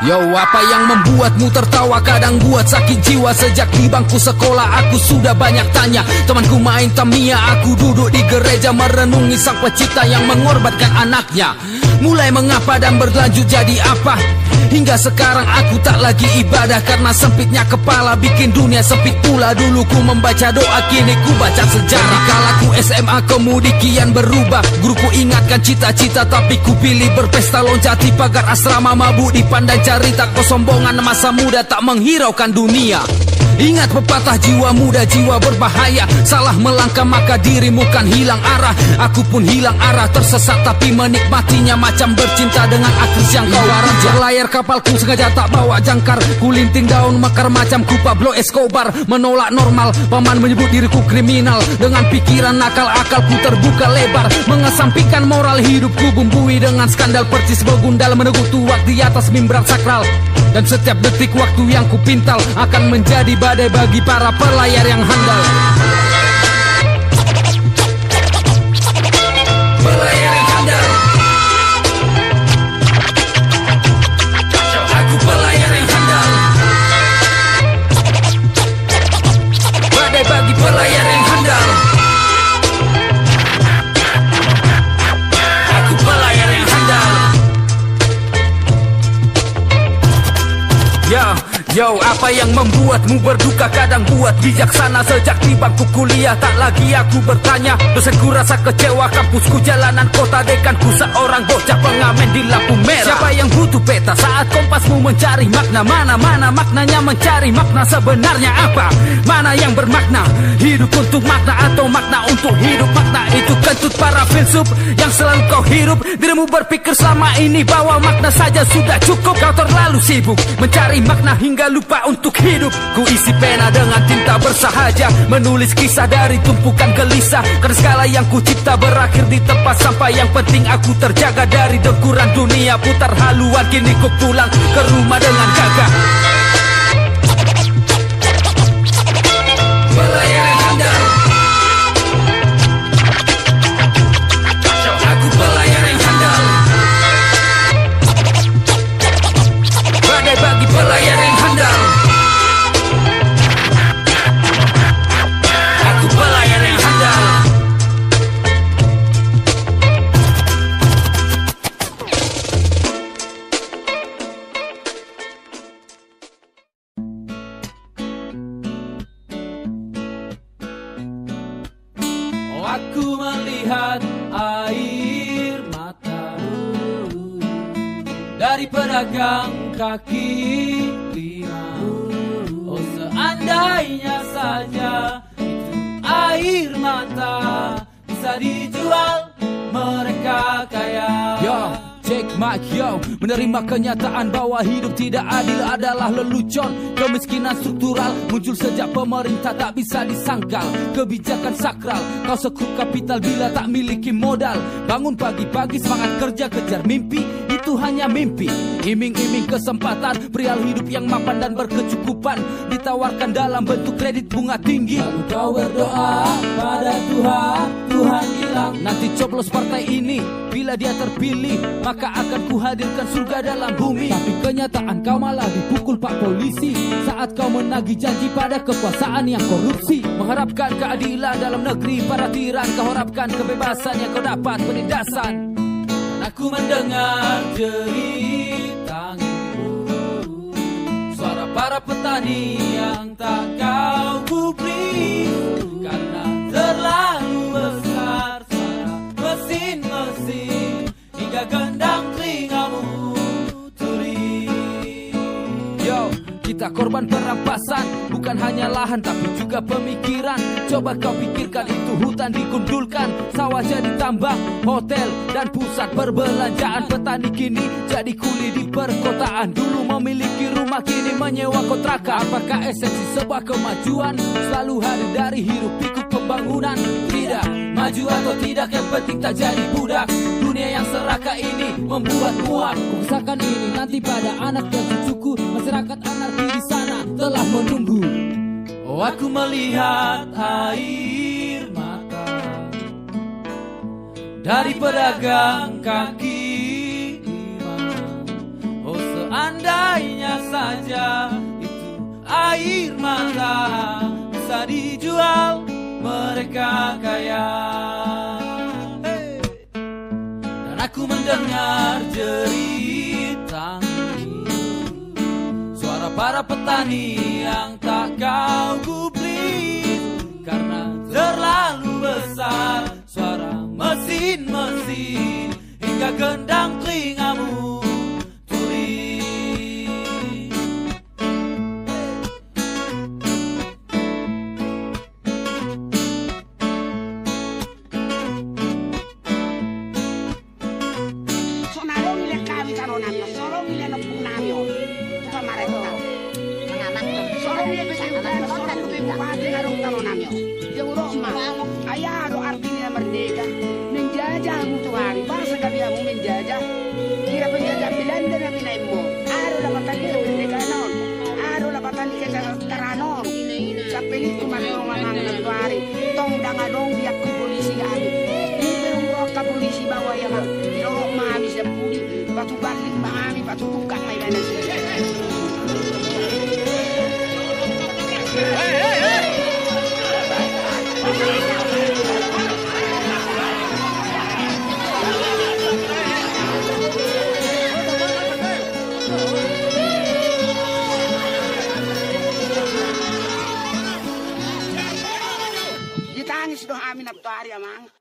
Yo, apa yang membuatmu tertawa kadang buat sakit jiwa? Sejak di bangku sekolah aku sudah banyak tanya. Temanku main Tamiya, aku duduk di gereja merenungi sang pencipta yang mengorbankan anaknya. Mulai mengapa dan berlanjut jadi apa? Hingga sekarang aku tak lagi ibadah karena sempitnya kepala bikin dunia sempit pula. Dulu ku membaca doa, kini ku baca sejarah. Kala ku SMA kemudi kian berubah. Guruku ingatkan cita-cita tapi ku pilih berpesta loncati pagar asrama, mabuk dipandang cerita kesombongan masa muda tak menghiraukan dunia. Ingat pepatah jiwa muda jiwa berbahaya. Salah melangkah maka dirimu kan hilang arah. Aku pun hilang arah, tersesat tapi menikmatinya macam bercinta dengan aktris yang kau raja. Layar kapalku sengaja tak bawa jangkar. Kulinting daun mekar macam ku Pablo Escobar. Menolak normal, paman menyebut diriku kriminal. Dengan pikiran nakal akalku terbuka lebar. Mengesampingkan moral hidupku bumbui dengan skandal percis begundal meneguk tuak di atas mimbar sakral. Dan setiap detik waktu yang ku pintal akan menjadi badai bagi para pelayar yang handal. Pelayar yang handal. Aku pelayar yang handal. Badai bagi pelayar yang handal. Aku pelayar yang handal. Yo, apa yang membuatmu berduka kadang buat bijaksana? Sejak di bangku kuliah tak lagi aku bertanya. Dosenku rasa kecewa, kampusku jalanan kota, dekanku seorang bocah pengamen di lampu merah. Siapa yang butuh peta saat kompasmu mencari makna? Mana maknanya mencari makna sebenarnya apa? Mana yang bermakna? Hidup untuk makna atau makna untuk hidup? Makna itu kentut para filsuf yang selalu kau hirup. Dirimu berpikir selama ini bahwa makna saja sudah cukup. Kau terlalu sibuk mencari makna hingga lupa untuk hidup. Ku isi pena dengan tinta bersahaja, menulis kisah dari tumpukan gelisah. Karena segala yang ku cipta berakhir di tempat sampah. Yang penting aku terjaga dari dengkuran dunia. Putar haluan kini ku pulang ke rumah dengan gagah. Pelayar yang handal. Aku pelayar yang handal. Badai bagi pelayar yang handal. Aku pelayar yang handal. Oh, aku melihat air mata dari pedagang kaki lima. Oh, seandainya saja itu air mata bisa dijual, mereka kaya. Yo, check mic yo. Menerima kenyataan bahwa hidup tidak adil adalah lelucon. Kemiskinan struktural muncul sejak pemerintah tak bisa disangkal. Kebijakan sakral, kau sekrup kapital bila tak miliki modal. Bangun pagi-pagi semangat kerja kejar mimpi, itu hanya mimpi. Iming-iming kesempatan, perihal hidup yang mapan dan berkecukupan ditawarkan dalam bentuk kredit bunga tinggi. Lalu kau berdoa pada Tuhan, Tuhan bilang nanti coblos partai ini, bila dia terpilih maka akan kuhadirkan surga dalam bumi. Tapi kenyataan kau malah dipukul pak polisi saat kau menagih janji pada kekuasaan yang korupsi. Mengharapkan keadilan dalam negeri para tiran, kau harapkan kebebasan yang kau dapat penindasan. Dan aku mendengar jerit tangis suara para petani yang tak kau publik karena terlalu besar suara mesin-mesin hingga gendang telingamu tuli. Yo, kita korban perampasan, bukan hanya lahan tapi juga pemikiran. Coba kau pikirkan itu hutan dikundulkan, sawah jadi tambang, hotel dan pusat perbelanjaan. Petani kini jadi kuli di perkotaan. Dulu memiliki rumah kini menyewa kontrakan. Apakah esensi sebuah kemajuan selalu hadir dari hiruk pikuk pembangunan? Tidak, maju atau tidak yang penting tak jadi budak. Dunia yang serakah ini membuat muak. Kukesakan ini nanti pada anak dan cucuku. Masyarakat anarki di sana telah menunggu. Oh, aku melihat air mata dari pedagang kaki Seandainya saja itu air mata bisa dijual, mereka kaya. Dan aku mendengar cerita suara para petani yang tak kau gubris, karena terlalu besar suara mesin-mesin hingga gendang telingamu tuli. Sonaro nile kami taronamyo, solo nile nopunamyo. Ito marito. Solo nile besayukan, solo nile bupati ngarong taronamyo. Yang Roma, ayah do artinya merdeka. Menjajah mutuhari, bangsa kabiamu menjajah. Kira penjajah Belanda na pinaimu. Aro lapatan kita merdeka non. Aro lapatan kita karanon. Sa pelito manong mamang nagtuari. Tong dangadong biak ku polisi kami. Ibang roka polisi bawa yang lorok mami sa puli. Batu balik mami, batu tukang may ganas. Ditangis doh amin abto hari amang.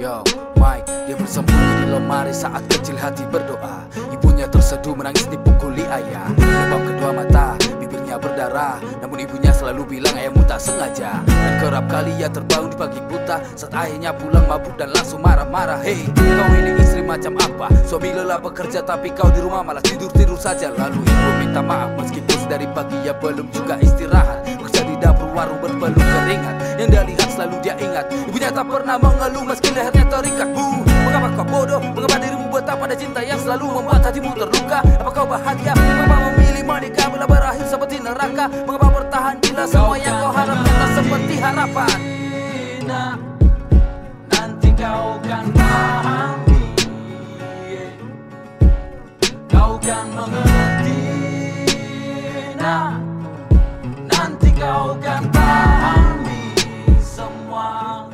Yo, Mike, dia bersembunyi di lemari saat kecil hati berdoa. Ibunya terseduh menangis dipukuli ayah. Lebam kedua mata, bibirnya berdarah. Namun ibunya selalu bilang ayahmu tak sengaja. Dan kerap kali ia terbangun di pagi buta saat ayahnya pulang mabuk dan langsung marah-marah. Hey, kau ini istri macam apa? Suami lelah bekerja tapi kau di rumah malah tidur-tidur saja. Lalu ibu minta maaf meskipun dari pagi ia belum juga istirahat. Bekerja di dapur warung berpeluh keringat. Yang dia lihat selalu dia ingat. Ibunya tak pernah mengeluh meski lehernya terikat. Bu, mengapa kau bodoh? Mengapa dirimu betah pada cinta yang selalu membuat hatimu terluka? Apa kau bahagia? Mengapa memilih menikah bila berakhir seperti neraka? Mengapa bertahan bila semua yang kau harapkan tak seperti harapan? Nah, nanti kau kan pahami, kau kan mengerti. Nah, nanti kau kan pahami semua.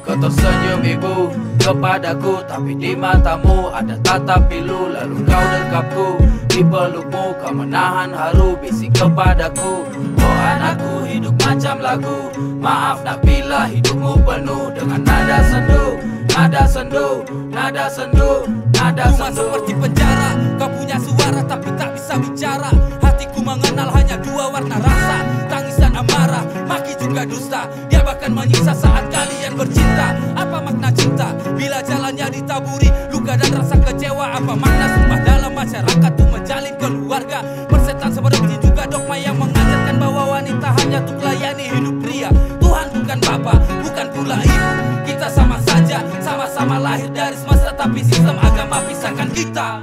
Kau tersenyum ibu kepadaku, tapi di matamu ada tatap pilu. Lalu kau dekapku di pelukmu, kau menahan haru bisik kepadaku. Oh anakku, hidup macam lagu. Maaf nak bila hidupmu penuh dengan nada sendu, nada sendu, nada sendu, nada sendu. Rumah seperti penjara, kau punya suara tapi tak bisa bicara. Hatiku mengenal hanya dua warna rasa, tangisan amarah, maki juga dusta. Dia bahkan menyiksa saat kalian bercinta. Apa makna cinta bila jalannya ditaburi luka dan rasa kecewa? Apa makna sumpah dalam masyarakat tuh menjalin keluarga? Persetan seperti juga dogma yang mengajarkan bahwa wanita hanya untuk layani hidup pria. Tuhan bukan bapa, bukan pula ibu. Kita sama saja, sama-sama lahir dari semesta, tapi sistem agama pisahkan kita.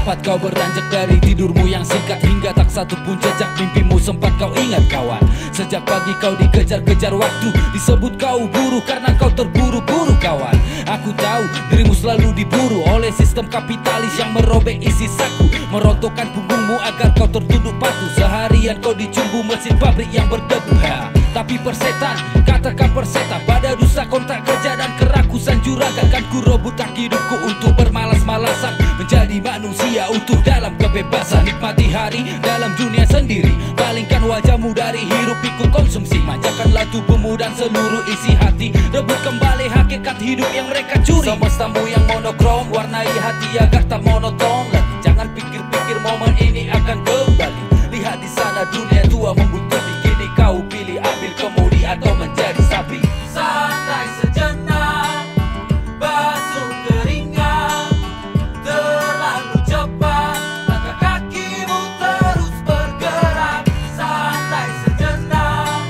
Sempat kau beranjak dari tidurmu yang singkat, hingga tak satu pun jejak mimpimu sempat kau ingat kawan. Sejak pagi kau dikejar-kejar waktu, disebut kau buruh karena kau terburu-buru kawan. Aku tahu dirimu selalu diburu oleh sistem kapitalis yang merobek isi saku, merontokkan punggungmu agar kau tertunduk patuh. Seharian kau dicumbu mesin pabrik yang berdebu. Tapi persetan, katakan persetan, pada dusta kontrak kerja dan kerakusan juragan, kan ku rebutkan hidupku untuk bermalas-malasan, menjadi manusia utuh dalam kebebasan. Nikmati hari dalam dunia sendiri, palingkan wajahmu dari hiruk pikuk konsumsi. Manjakanlah tubuhmu dan seluruh isi hati, rebut kembali hakikat hidup yang mereka curi. Semestamu yang monokrom, warnai hati agar tak monoton lagi. Jangan pikir-pikir momen ini akan kembali. Lihat di sana dunia tua membutuhkan, kini kau pilih ambil kemudi atau menjadi sapi. Santai sejenak, basuh keringat, terlalu cepat langkah kakimu terus bergerak. Santai sejenak,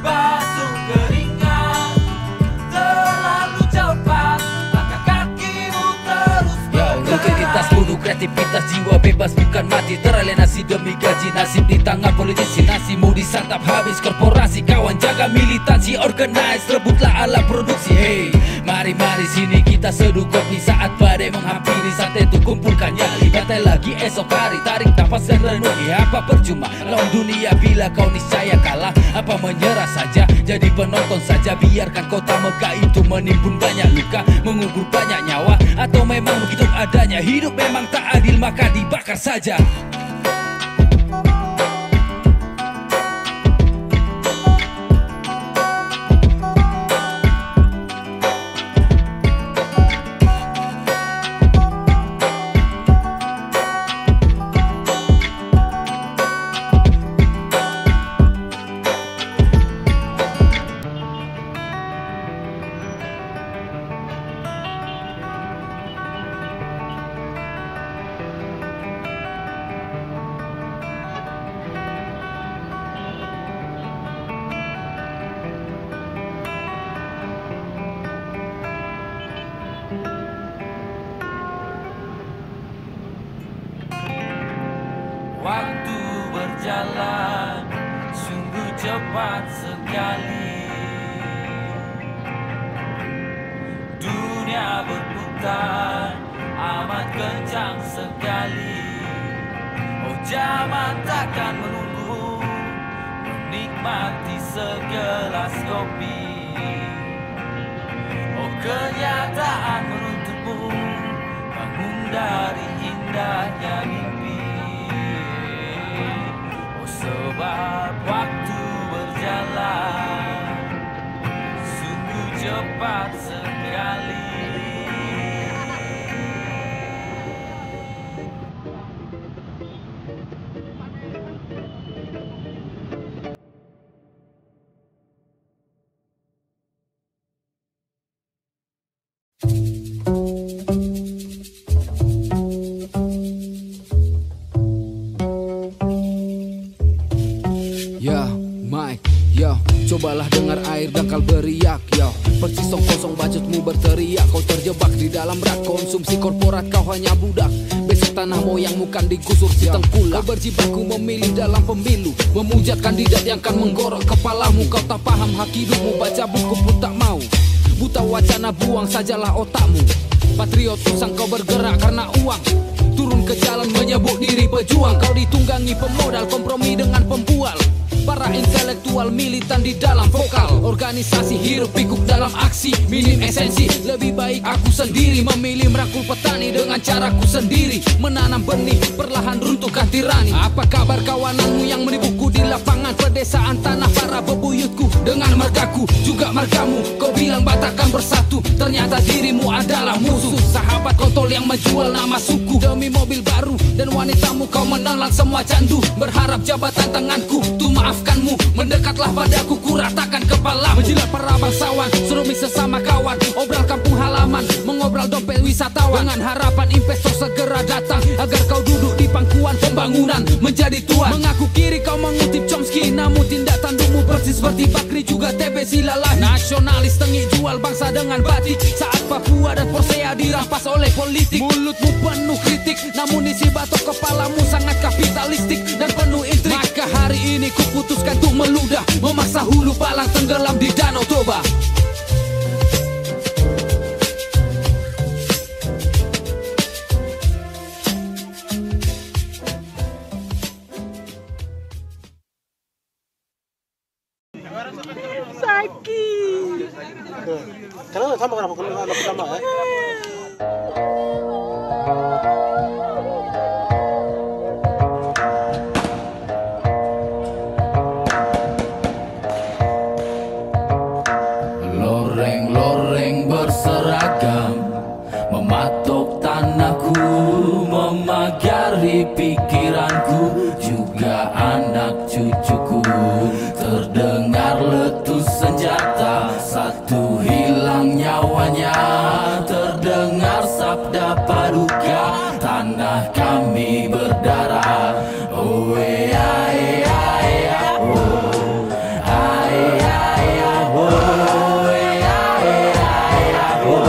basuh keringat, terlalu cepat langkah kakimu terus bergerak. Rutinitas bunuh kreativitas, jiwa bebas bukan mati, teralienasi demi gaji. Nasib di tangan politisi, nasimu disantap habis korporasi. Kawan jaga militansi, organize, rebutlah alat produksi. Hey, mari-mari sini kita seduh kopi saat badai menghampiri. Santai tuh kumpulkan nyali, bantai lagi esok hari, tarik nafas dan renungi. Apa percuma lawan dunia bila kau niscaya kalah? Apa menyerah saja, jadi penonton saja? Biarkan kota megah itu menimbun banyak luka, mengubur banyak nyawa. Atau memang begitu adanya, hidup memang tak adil maka dibakar saja. Waktu berjalan sungguh cepat sekali, dunia berputar amat kencang sekali. Oh zaman takkan menunggu, menikmati segelas kopi. Oh kenyataan menuntutmu, bangun dari indahnya mimpi. Sebab waktu berjalan sungguh cepat sekali. Cobalah dengar air dangkal beriak, yo. Persis kosong bacotmu berteriak. Kau terjebak di dalam rak konsumsi korporat, kau hanya budak. Besok tanah moyangmu kan digusur si tengkulak. Kau berjibaku memilih dalam pemilu, memuja kandidat yang kan menggorok kepalamu. Kau tak paham hak hidupmu, baca buku pun tak mau. Buta wacana, buang sajalah otakmu. Patriot usang kau bergerak karena uang, turun ke jalan menyebut diri pejuang. Kau ditunggangi pemodal, kompromi dengan pembual. Para intelektual militan di dalam vokal, organisasi hirup pikuk dalam aksi, minim esensi. Lebih baik aku sendiri memilih merangkul petani dengan caraku sendiri, menanam benih perlahan runtuhkan tirani. Apa kabar kawananmu yang menipuku di lapangan pedesaan tanah para bebuyutku dengan margaku juga margamu? Kau bilang Batakkan bersatu, ternyata dirimu adalah musuh. Sahabat kontol yang menjual nama suku demi mobil baru dan wanitamu, kau menelan semua candu berharap jabatan tanganku tuh maafkanmu. Mendekatlah padaku, kuratakan kepala, menjilat para bangsawan, serumi sesama kawan, obral kampung halaman, mengobral dompet wisatawan, dengan harapan investor segera datang agar kau duduk di pangkuan pembangunan menjadi tuan. Mengaku kiri kau mengutip Chomsky, namun tindak tandukmu persis seperti Bakri juga TB Silalahi. Nasionalis tengik jual bangsa dengan batik saat Papua dan Persea dirampas oleh politik. Mulutmu penuh kritik politik, namun isi batok kepalamu sangat kapitalistik dan penuh intrik. Maka hari ini ku putuskan untuk meludah, memaksa hulu balang tenggelam di Danau Toba. Kenapa sama kenapa pertama ya? Loreng-loreng berseragam mematok tanahku, memagari pikiranku, juga anak cucuku. Terdengar letus senjata, satu hilang nyawanya. Terdengar sabda paduka, tanah kami berdarah. Oh ya ya ya, oh ay ay oh ya ya ya, oh.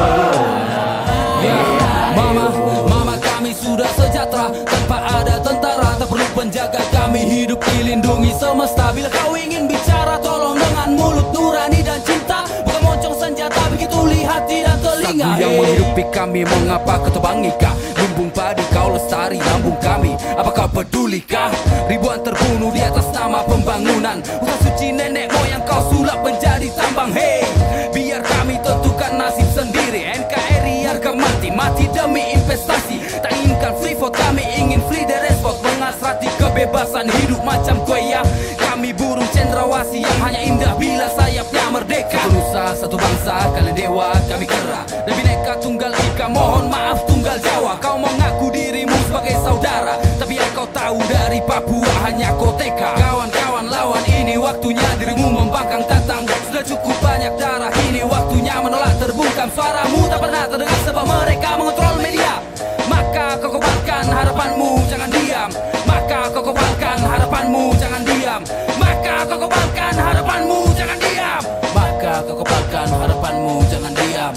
Mama kami sudah sejahtera, tanpa ada tentara, tak perlu penjaga. Kami hidup dilindungi semesta. Bila kau ingin bicara, tolong dengan mulut nurani dan cinta, bukan moncong senjata begitu lihat dan telinga. Sagu yang menghidupi kami, mengapa kau terbangikah? Lumbung padi kau lestari lambung kami, apakah pedulikah? Ribuan terbunuh di atas nama pembangunan, hutan suci nenek moyang kau sulap menjadi tambang. Hey, biar kami tentukan nasib sendiri. NKRI harga mati, mati demi investasi. Tak inginkan free vote, kami ingin free the respect, mengasrati kebebasan hidup macam kue ya. Kami burung cendrawasih yang hanya indah bila sayapnya merdeka. Satu nusa, satu bangsa, kalian dewa, kami kera. Dan bineka tunggal ika, mohon maaf tunggal Jawa. Kau mengaku dirimu sebagai saudara, tapi yang kau tahu dari Papua hanya koteka. Kawan-kawan lawan, ini waktunya dirimu membangkang tantang. Sudah cukup banyak darah, ini waktunya menolak terbungkam. Suaramu tak pernah terdengar sebab mereka mengontrol media. Maka kau kobarkan harapanmu, jangan diam. Maka kau kobarkan harapanmu, jangan diam. Maka kau kobarkan harapanmu, jangan diam. Maka kau kobarkan harapanmu, jangan diam.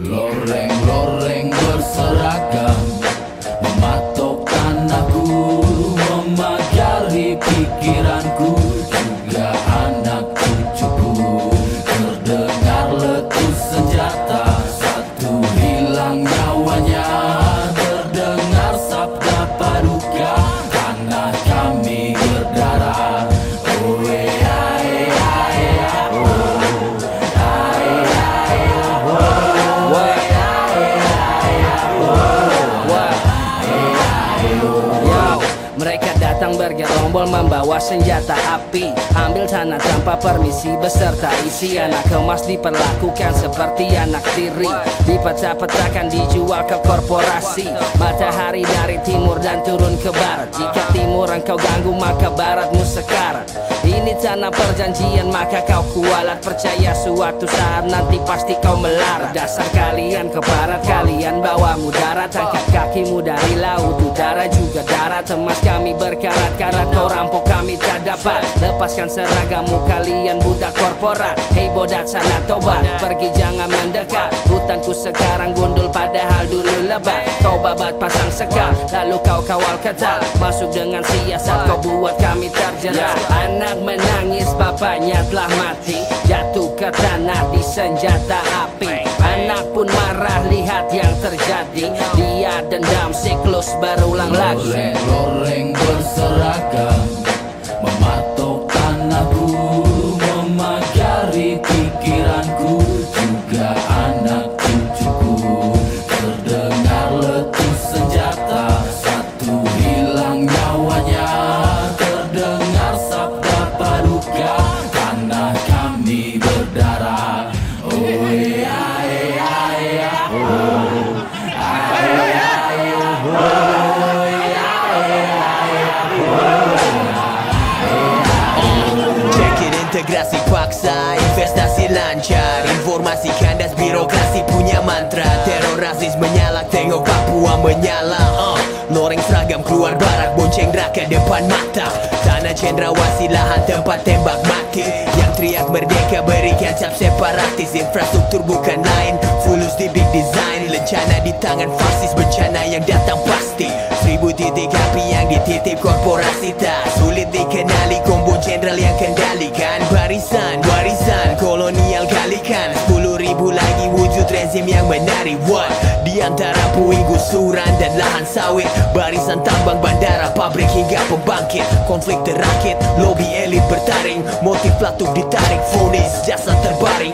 Loreng-loreng berseragam mematok tanahku, memagari pikiranku, juga anak cucuku. Terdengar letus senjata, satu hilang nyawanya. Terdengar sabda paduka, tanah kami berdarah. Oh ya ya ya, oh ay ay oh ya ya ya, oh. Mereka datang bergerombol membawa senjata api, ambil tanah tanpa permisi beserta isi. Anak emas diperlakukan seperti anak tiri, dipecah-pecahkan dijual ke korporasi. Matahari dari timur dan turun ke barat, jika timur engkau ganggu maka baratmu sekarat. Ini tanah perjanjian maka kau kualat, percaya suatu saat nanti pasti kau melarat. Dasar kalian ke barat, kalian bawa mudarat. Angkat kakimu dari laut, udara juga darat. Emas kami berkarat-karat, kau rampok kami tak dapat. Lepaskan seragamu, kalian budak korporat. Hei bodat sana tobat, pergi jangan mendekat. Hutanku sekarang gundul padahal dulu lebat. Kau babat pasang sekat, lalu kau kawal ketat. Masuk dengan siasat, kau buat kami terjerat. Anak menangis, bapaknya telah mati, jatuh ke tanah di senjata api. Anak pun marah lihat yang terjadi, dia dendam siklus berulang lagi. Loreng berseragam mematok tanahku, memagari pikiranku, juga anak cucuku. Terdengar letus senjata, satu hilang nyawanya. Terdengar sabda paduka, tanah kami berdarah. Oh ya ya ya, oh ay ay oh ya ya Cekin integrasi paksa, investasi lancar, informasi kandas birokrasi punya mantra. Teror rasis menyala, tengok Papua menyala. Loreng seragam keluar barak, bonceng raka depan mata. Tanah cendrawasih lahan tempat tembak mati. Yang teriak merdeka berikan cap separatis. Infrastruktur bukan lain, fulus di big design. Lencana di tangan fasis, bencana yang datang pasti. 1000 titik api yang dititip korporasi. Tak sulit dikenali, kombo jenderal yang kendalikan. Barisan, warisan kolonial kalikan. 10.000 lagi wujud rezim yang menari. What? Di antara puing gusuran dan lahan sawit, barisan tambang, bandara, pabrik hingga pembangkit. Konflik terakit, lobby elit bertaring. Motif pelatuk ditarik, vonis jasa terbaring.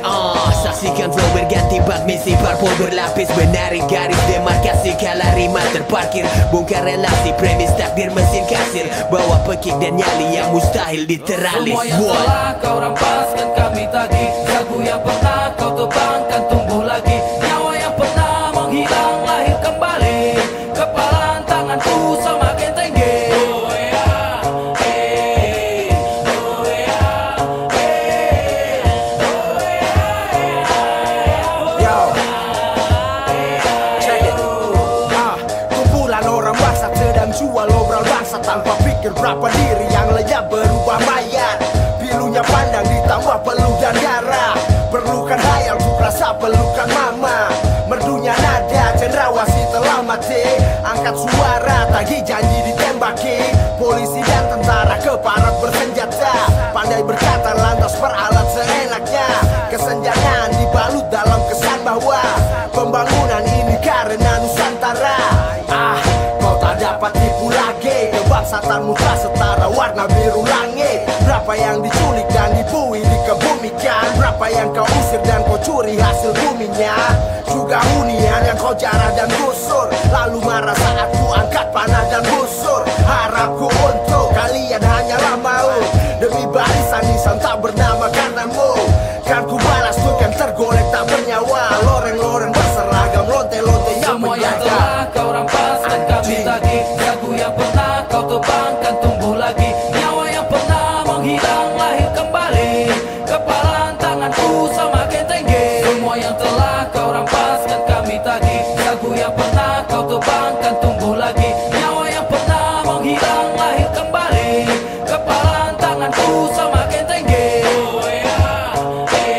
Saksikan flow berganti bak, misi parpol berlapis. Menarik garis demarkasi kala rima terparkir. Bongkar relasi, premis takdir mesin kasir. Bawa pekik dan nyali yang mustahil diteralis. Semua yang telah kau rampaskan kami tagih. Sagu yang pernah kau tebangkan tumbuh lagi. Nyawa yang pernah menghilang lahir kembali. Kepalan tanganku semakin tinggi. Oh ya, oh ya, Yo, check it. Kumpulan orang bangsat sedang jual obral bangsa tanpa pikir berapa diri yang lenyap berubah mayat. Pilunya pandang ditambah peluh dan darah. Perlukan hayal untuk rasa pelukan mama. Merdunya nada cendrawasih telah mati. Angkat suara tagih janji ditembaki. Polisi dan tentara keparat bersenjata. Pandai berkata lantas peralat seenaknya. Kesenjangan dibalut dalam kesan bahwa pembangunan ini karena Nusantara. Kau tak dapat tipu lagi. Kebangsatanmu tak setara warna biru langit. Berapa yang diculik dan dibui dikebumikan. Berapa yang kau usir dan kau curi hasil buminya. Juga hunian yang kau jarah dan gusur. Lalu marah saat ku angkat panah dan busur. Harapku untuk kalian hanyalah maut. Demi barisan nisan tak bernama karenamu. Kan ku balas tuh yang tergolek tak bernyawa. Loreng-loreng berseragam, lonte-lonte yang semua yang menjaga. telah kau rampaskan kami tagih. Sagu yang pernah kau tebangkan tumbuh lagi. Nyawa yang pernah menghilang lahir kembali. Kepalan tanganku semakin tinggi. Semua yang telah kau rampaskan kami tagih. Sagu yang pernah kau tebangkan tumbuh lagi. Nyawa yang pernah menghilang lahir kembali. Kepalan tanganku semakin tinggi. Oh ya, oh ya,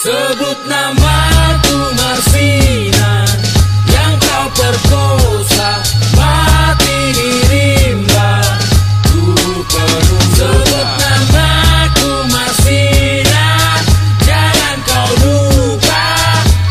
sebut namaku Marsina yang kau perkosa, mati di rimba ku penuh. Sebut namaku Marsina, jangan kau lupa.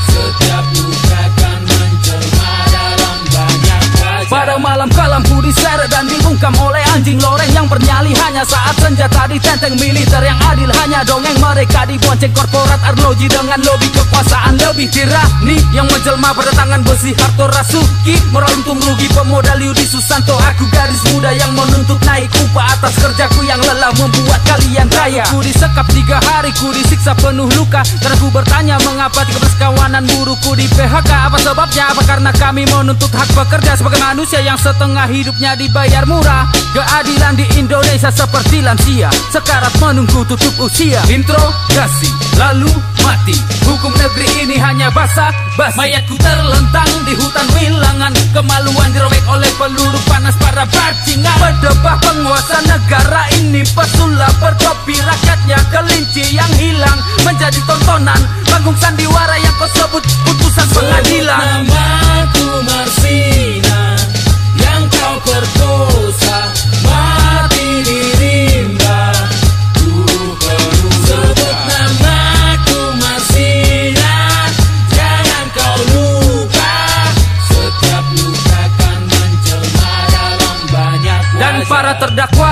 Setiap luka kan menjelma dalam banyak wajah. Pada malam kalamku diseret dan dibungkam oleh anjing loreng yang bernyali. Hanya saat senjata ditenteng militer yang adil. Hanya dongeng mereka dibonceng korporat arloji dengan lobby kekuasaan lebih tirani yang menjelma pada tangan besi Harto Rasuki. Moral untung rugi pemodal Yudi Susanto. Aku gadis muda yang menuntut naik upah atas kerjaku yang lelah membuat kalian kaya. Ku disekap 3 hari, ku disiksa penuh luka. Karena ku bertanya mengapa 13 kawanan buruhku di PHK. Apa sebabnya? Apa karena kami menuntut hak pekerja sebagai manusia yang setengah hidupnya dibayar murah. Keadilan di Indonesia seperti lansia, sekarat menunggu tutup usia. Interogasi lalu mati. Hukum negeri ini hanya basa-basi. Mayatku terlentang di hutan wilangan. Kemaluan dirobek oleh peluru panas para bajingan. Berdebah penguasa negara ini, pesulap bertopi rakyatnya kelinci yang hilang menjadi tontonan. Panggung sandiwara yang kau sebut putusan pengadilan. Namaku Marsina yang kau perkosa, mati di rimba ku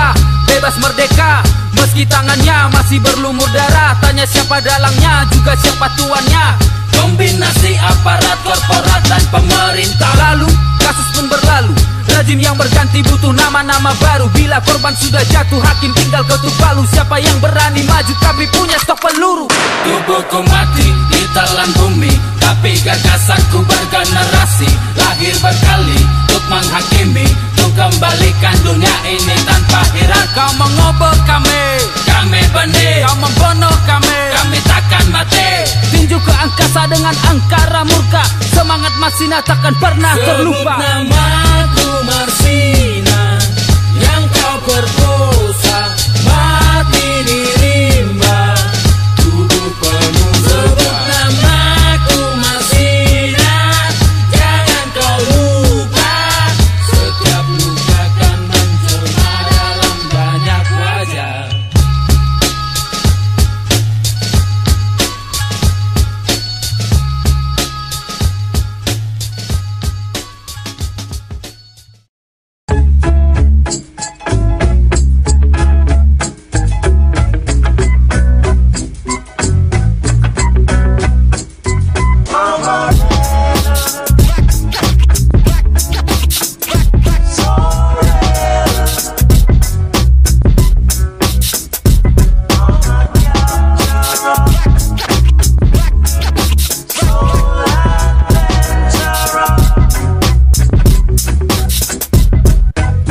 kita bebas merdeka. Meski tangannya masih berlumur darah, tanya siapa dalangnya, juga siapa tuannya. Kombinasi aparat, korporat, dan pemerintah. Lalu kasus pun berlalu, rejim yang berganti butuh nama-nama baru. Bila korban sudah jatuh, hakim tinggal ketuk palu. Siapa yang berani maju tapi punya stok peluru? Tubuhku mati ditelan bumi, tapi gagasanku bergenerasi. Lahir berkali untuk menghakimi, untuk kembalikan dunia ini tanpa hiraukan. Kau mengobok kami benih. Kau membunuh kami takkan mati. Tinju ke angkasa dengan angkara murka, semangat Marsina takkan pernah terlupa. Sebut namaku Marsina, yang kau perkosa, mati di rimba, tubuh penuh luka. Sebut namaku Marsina, jangan kau lupa, setiap luka kan menjelma dalam banyak wajah.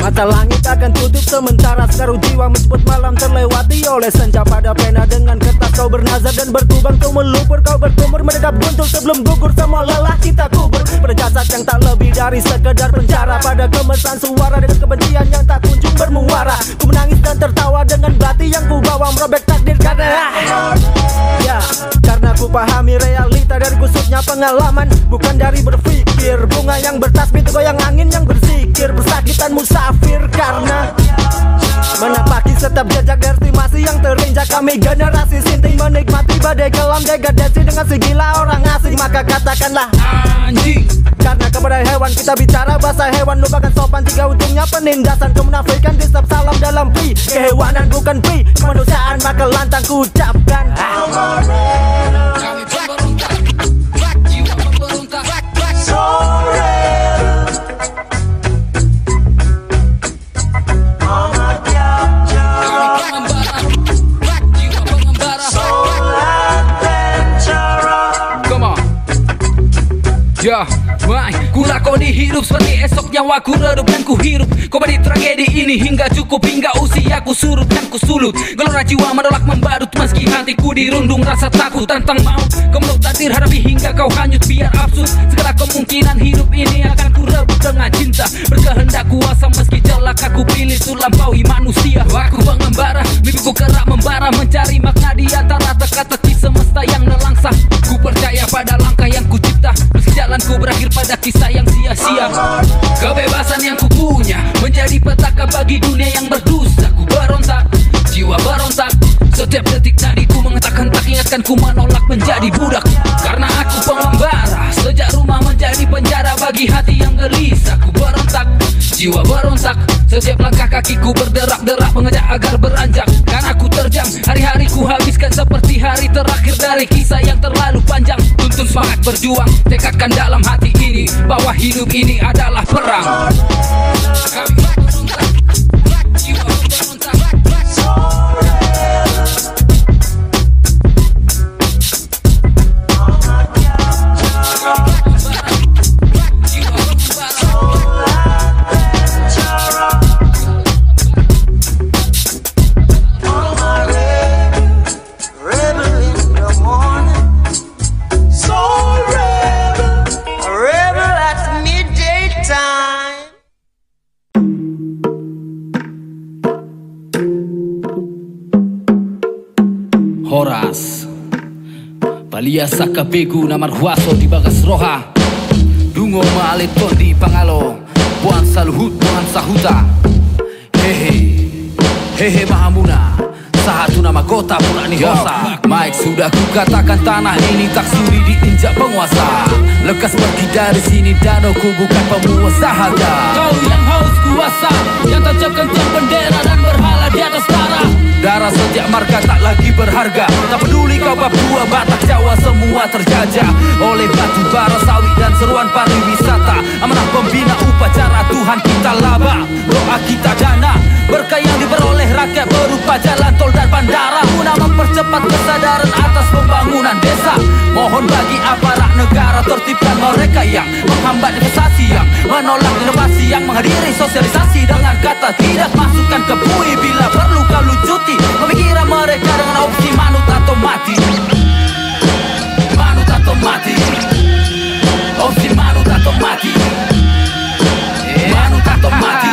Mata langit akan tutup sementara sekarang jiwa menjemput malam terlewati oleh senja. Pada pena dengan kertas kau bernazar dan berkubang, kau melupur, kau berkumur menedap guntur sebelum gugur semua lelah kita kubur. Pada jasad yang tak lebih dari sekedar penjara, pada kemesan suara dengan kebencian yang tak kunjung bermuara. Ku menangis dan tertawa dengan bati yang ku bawa, merobek takdir karena ya, karena ku pahami realita dari kusutnya pengalaman, bukan dari berpikir. Bunga yang bertasbih goyang angin yang berzikir, bersakitan musafir karena menapaki setiap jejak estimasi yang terinjak. Kami generasi sinting menikmati badai kelam degradasi dengan segila orang asing. Maka katakanlah anjing, karena kepada hewan kita bicara bahasa hewan. Lupakan sopan jika ujungnya penindasan. Kemunafikan di setiap salam dalam pri kehewanan bukan pri kemanusiaan. Maka lantang ku ucapkan kami pemberontak, jiwa pemberontak, ya, ku lakoni hidup seperti esok nyawaku redup dan ku hirup. Komedi tragedi ini hingga cukup, hingga usiaku surut dan ku sulut. Gelora jiwa menolak membadut meski hatiku dirundung rasa takut tentang maut. Kemeluk takdir hadapi hingga kau hanyut biar absurd. Segala kemungkinan hidup ini akan ku rebut dengan cinta. Berkehendak kuasa meski celaka ku pilih tu lampaui manusia. Aku pengembara, mimpiku kerak membara, mencari makna di antara teka-teki semesta yang nelangsa. Ku percaya pada langkah yang ku cipta, meski jalanku berakhir pada kisah yang sia-sia. Kebebasan yang ku punya menjadi petaka bagi dunia yang berdosa. Ku berontak, jiwa berontak, setiap detik nadiku menghentak-hentak ingatkan ku menolak menjadi budak. Karena aku pengembara, sejak rumah menjadi penjara bagi hati yang gelisah. Ku berontak, jiwa berontak, setiap langkah kakiku berderak-derak mengajak agar beranjak. Karena aku terjang, hari-hari ku habiskan seperti hari terakhir dari kisah yang terlalu panjang. Tuntun semangat berjuang, tekadkan dalam hati ini bahwa hidup ini adalah perang. Kami berontak, jiwa berontak. Horas Balia saka begu namar huaso di bagas roha Dungo maale tondi pangalo Buan saluhut buan sahuta Hehe mahamuna Satu nama kota purani hosa Mike sudah kukatakan tanah ini tak sudi diinjak penguasa. Lekas pergi dari sini danau ku bukan penguasa harga. Kau yang haus kuasa, yang tancapkan tiang bendera dan berharga. berharga. Tak peduli kau Papua, Batak, Jawa, semua terjajah oleh batu bara, sawit dan seruan pariwisata. Amanah pembina upacara Tuhan kita laba, doa kita dana, berkah yang diperoleh rakyat berupa jalan tol dan bandara, guna mempercepat kesadaran atas pembangunan desa. Mohon bagi aparat negara tertibkan mereka yang menghambat investasi, yang menolak inovasi, yang menghadiri sosialisasi dengan kata tidak. Masukkan ke bui bila perlu kau lucuti pemikiran mereka dengan opsi manut atau mati. Manut atau mati. Opsi manut atau mati. Manut atau mati.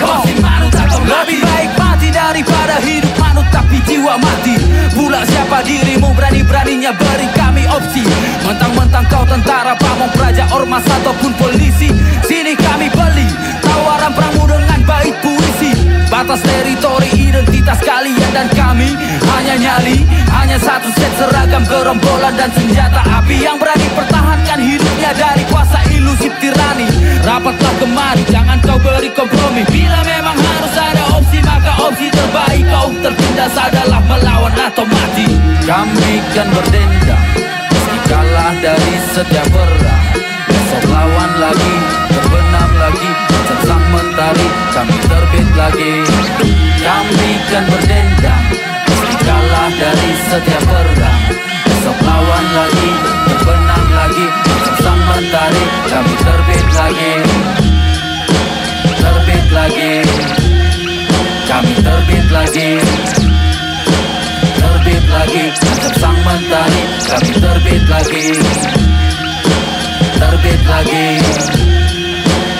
Opsi manut atau mati. Lebih baik mati daripada hidup manut tapi jiwa mati. Pula siapa dirimu berani-beraninya beri kami opsi? Mentang-mentang kau tentara, pamong, praja, ormas ataupun polisi, sini kami beli tawaran perangmu dengan bait puisi. Batas teritori identitas kalian dan kami hanya nyali, hanya satu set seragam, gerombolan dan senjata api yang berani pertahankan hidupnya dari kuasa ilusif tirani. Rapatlah kemari, jangan kau beri kompromi. Bila memang harus ada opsi, maka opsi terbaik kau tertindas adalah melawan atau mati. Kami kan berdendam meski kalah dari setiap perang. Besok lawan lagi, terbenam lagi, macam sang mentari kami terbit lagi. Kami kan berdendam meski kalah dari setiap perang. Besok lawan lagi, terbenam lagi, macam sang mentari kami terbit lagi. Terbit lagi, kami terbit lagi. Terbit lagi, macam sang mentari kami terbit lagi. Terbit lagi,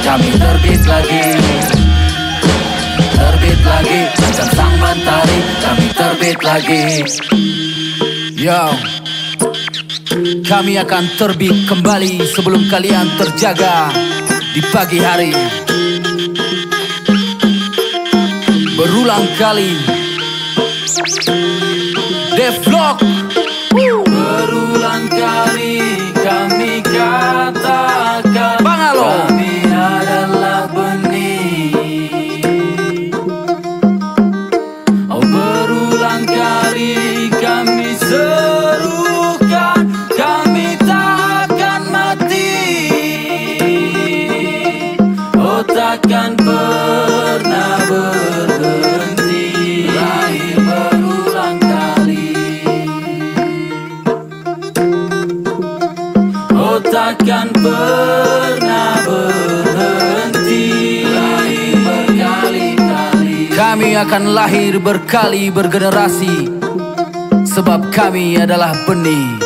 kami terbit lagi. Terbit lagi, macam sang mentari kami terbit lagi. Yo, kami akan terbit kembali sebelum kalian terjaga di pagi hari. Berulang kali Devlog. Berulang kali kami katakan kami adalah benih. Oh, berulang kali kami serukan kami takkan mati. Oh, takkan pernah berhenti. Lahir berulang kali. Oh, takkan pernah berhenti. Lahir berkali-kali. Kami akan lahir berkali bergenerasi, sebab kami adalah benih.